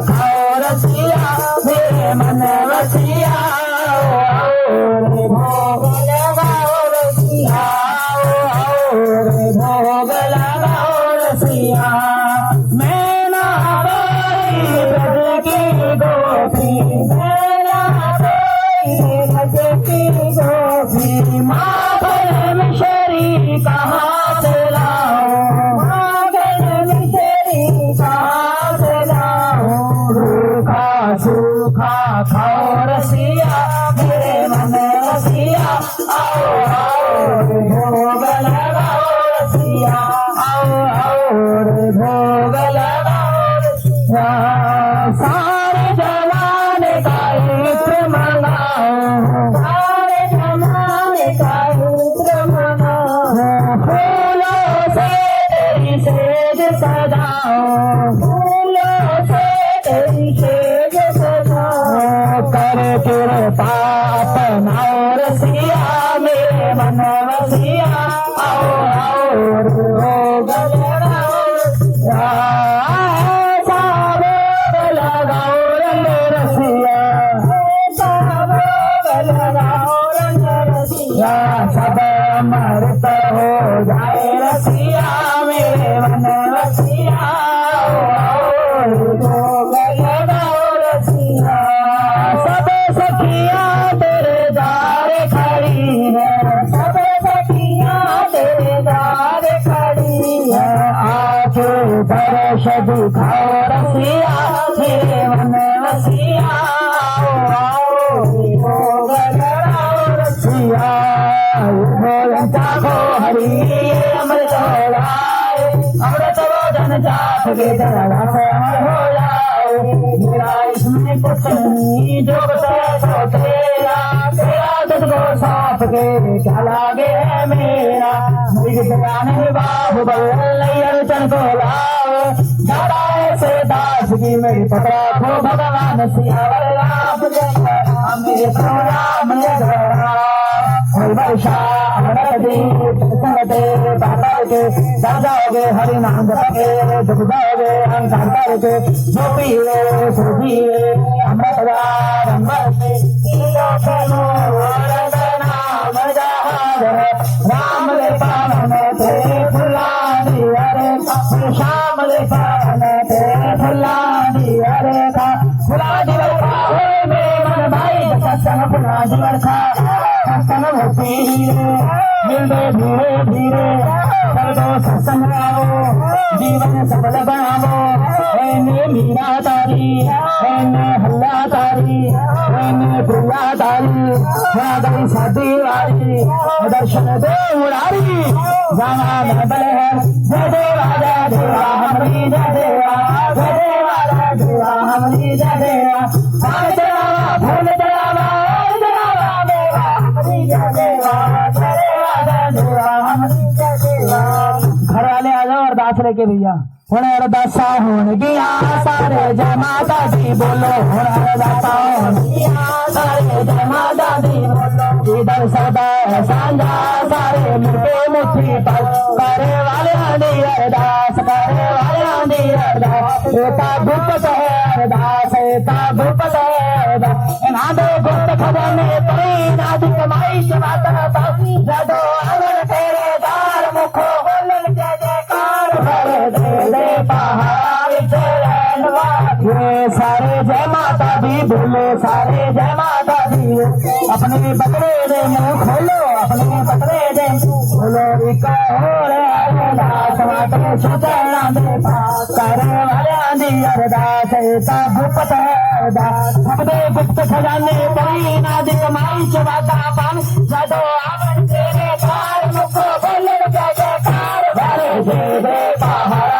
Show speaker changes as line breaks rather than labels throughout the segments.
खाओ रसिया मेरे मन वसिया भोग लगाओ रसिया भोग लगाओ रसिया मैं ना पाई ब्रज की गोपी मैं ना पाई ब्रज की गोपी माँ परमेश्वरी कहाँ से लाऊं माँ परमेश्वरी कहाँ से लाऊं रूखा सूखा खाओ रसिया मेरे मन रसिया आओ आओ भोग लगाओ रसिया आओ आओ भोग लगाओ रसिया सारे जमाने का इत्र मंगाओ सारे जमाने का इत्र मंगाओ फूलों से तेरी सेज सजाओ फूलों से तेरी सेज सजाओ कर कृपा अपनाओ रसिया मेरे मन वसिया आओ आओ भोग लगाओ रसिया ऐसा भोग लगाओ रंग रसिया ऐसा भोग लगाओ रंग रसिया सब अमृत हो जाए रसिया मेरे मन वसिया आओ आओ भोग लगाओ रसिया सब सखिया तेरे द्वार खड़ी है सब सखिया तेरे द्वार खड़ी है आके दर्श दिखाओ रसिया मेरे मन वसिया आओ आओ भोग लगाओ रसिया जागो हरि अमृत हो जाए अमृत भोजन जात के जरा से अमर हो जाए मेरा इसमें कुछ नहीं जो सो तेरा तेरा तुझको साफ के क्या लागे है मेरा मेरी जाने बाबू बल्लैयन को लाओ दादा ऐसे दास की मेरी पकड़ा खो भगवान सियावर राम मेरे राम वर्षा संगते बाबा के दादाओगे हरि नाम जपे दुखदाओगे अहंकार करके जो पिए सो पिए अमृत अमृत नाम जहाज राम ले पावन थे फुलानी अरे श्याम ले पावन थे फुलानी अरे था फुलानी वर्षा हो मेरे मन भाई सत्संग फुलानी वर्षा सत्संग होती मिलते धीरे धीरे कर दो सत्संग आओ जीवन सफल बनाओ मैंने मीरा तारी मैंने हल्ला तारी मैंने प्रिया तारी गई शादी वाली दर्शन दे उड़ारी जाना बल है जय देवा जय देवा हमारी जय देवा जय देवा जय देवा हमारी जय देवा सारे देवा भोले देवा घर वाले आ जाओ अरदास लेके भैया हूं अरदासा होन गया सारे जय माता दी बोलो हूं अरदासा होन गया सारे जय माता दी बोलो इधर सदा सांझा सारे मिलके मुट्ठी पर करे वाले आंधी अरदास करे वाले आंधी अरदास एता गुप्त है अरदास एता गुप्त है अरदास इन्हां दो गुप्त खजाने परी नादी कमाई से बात ना जदो अगर तेरे दार मुखो बोलन जय जयकार भर दे पहाड़ ये सारे जय माता दी बोलो सारे जय माता दी अपने बकरे दे मुंह खोलो अपने बकरे दे बोलो एक और अरदास माते सुचना दे करे वाले आंधी अरदास ऐसा गुप्त है अरदास अपने गुप्त खजाने परी नादी कमाई चबाता पान जदो आवन तेरे द्वार मुखो बोलन जय जयकार भर दे पहाड़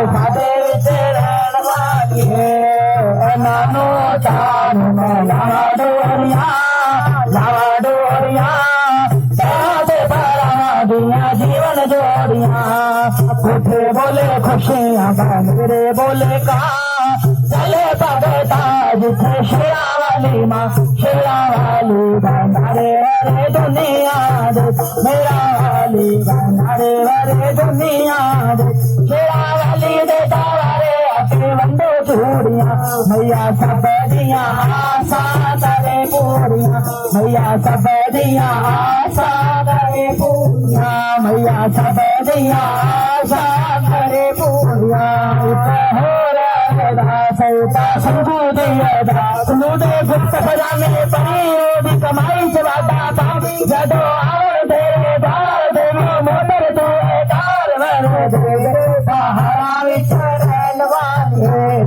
खाते चरण नानो चान लावा डोरिया दिया जीवन जोड़िया उठे बोले खुशियाँ मेरे बोले कहा चले पगता जिथे शेरा वाली माँ शेरा वाली भंडारे वाले दुनिया दे मेरा वाली भंडारे वाले दुनिया दे शेरा वाली मैया सब दिया आशा करे पूरिया मैया सब दिया आशा करे पूरिया मैया सब दिया आशा करे पूरिया हो सौता संधु दे गुप्त खजाने परी भी कमाई चलाता था जदो आवड़ दे दार दे मोटर दे दार सहारा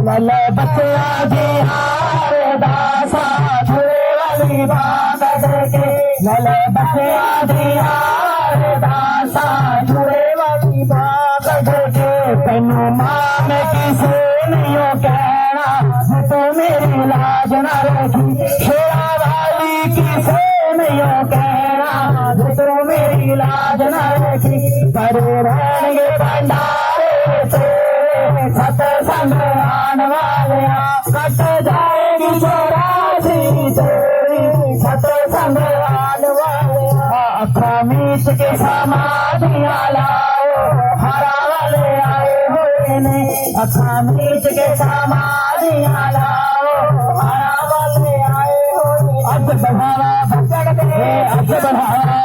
लल बच्चा जी हार दासा छुए वाली बात के लल बच्चा जी हार दासा छुए वाली बात के तेनू मान किसे नहीं कहना तो मेरी लाज न रखी शेरा वाली किसे नहीं कहना तो मेरी लाज न रखी करे रहेंगे भंडारे तेरे सत्संग आने वाले कट जाएगी चौरासी तेरी सत्संग आने वाले अखा मीच के समाधियां लाओ हरा वाले आए हुए ने अखा मीच के समाधियां लाओ हरा वाले आए हुए अब बढ़ावा अब बढ़ावा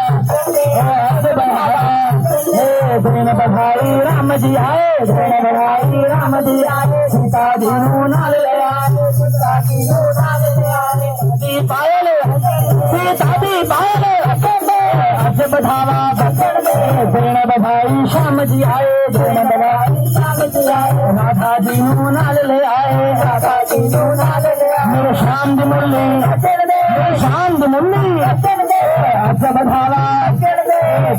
दिन बधाई राम जी आए दिन बधाई राम जी आए सीता जी नाल ले आए सीता जी नाल ले आए पायल सीता जी पायल अब बढ़ावा दिन बधाई श्याम जी आए दिन बधाई श्याम जी आए राधा जी नाल ले आए राधा जी नाल ले आए मेरे श्याम जी मुरली मेरे श्याम जी मुरली अब बढ़ावा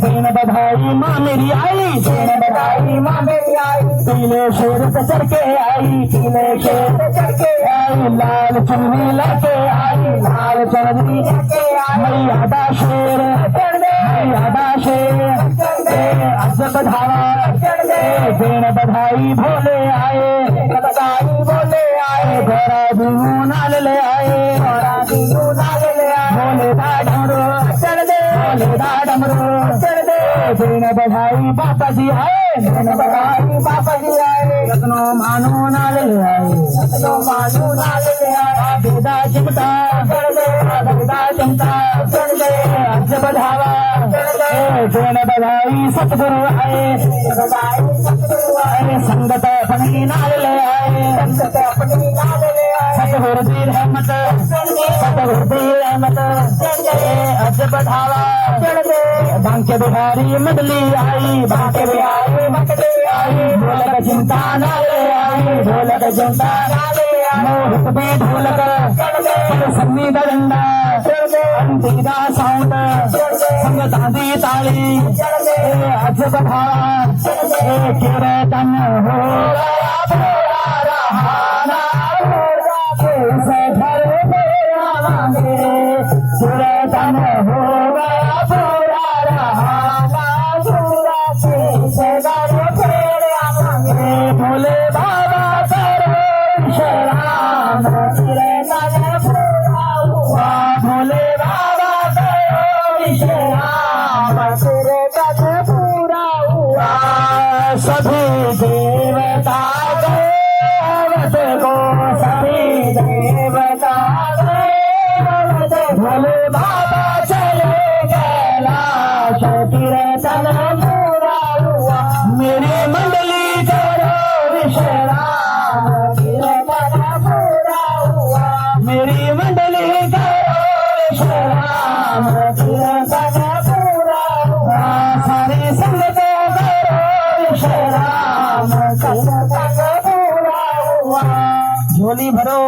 दिन बधाई माँ मेरी आई दिन बधाई माँ मेरी आई पीले शेर पे चढ़ के आई पीले शेर पे चढ़ के आई लाल चुनरी लेके आई लाल चुनरी लेके आई मैया दा शेर मैया दा शेर अब बढ़ावा दिन बधाई भोले आए बधाई भोले आए घोड़ा दूनू नाल ले आए घोड़ा दूनू नाल ले आए भोले दा डमरू चढ़ दे भोले दा डमरू चढ़ दे दिन बधाई बापा जी आए दिन बधाई बापा जी आए रत्नो मानो नाल ले आए रत्नो मानो नाल ले आए बेदा चिमटा चढ़ दे बेदा चिमटा चढ़ दे आज बढ़ावा दिन बधाई सतगुरु आए सतगुरु आए संगत अपनी नाल ले आए संगत अपनी नाल ले आए सतगुरु दी रहमत सतगुरु दी रहमत आज बढ़ावा बांके बिहारी मडली आई बांके बिहारी मडली आई ढोलक चिंता नाले आई ढोलक चिंता नाले आई मोहत में ढोलक सन्नी दा डंडा अंती दा साउंड संगतां दी ताली अज बढ़ावा केरे तन हो रहाना से घर में आवांगे केरे तन हो भोले बाबा करो शराब भोले बाबा करो शराब तेरे कद पूरा हुआ सभी देवता देवत को सभी देवता देवत भोले बाबा चले कैलाश तेरे तन पूरा हुआ मेरी मंडली मेरी मंडली करो पूरा सारी संगत करो पूरा झोली भरो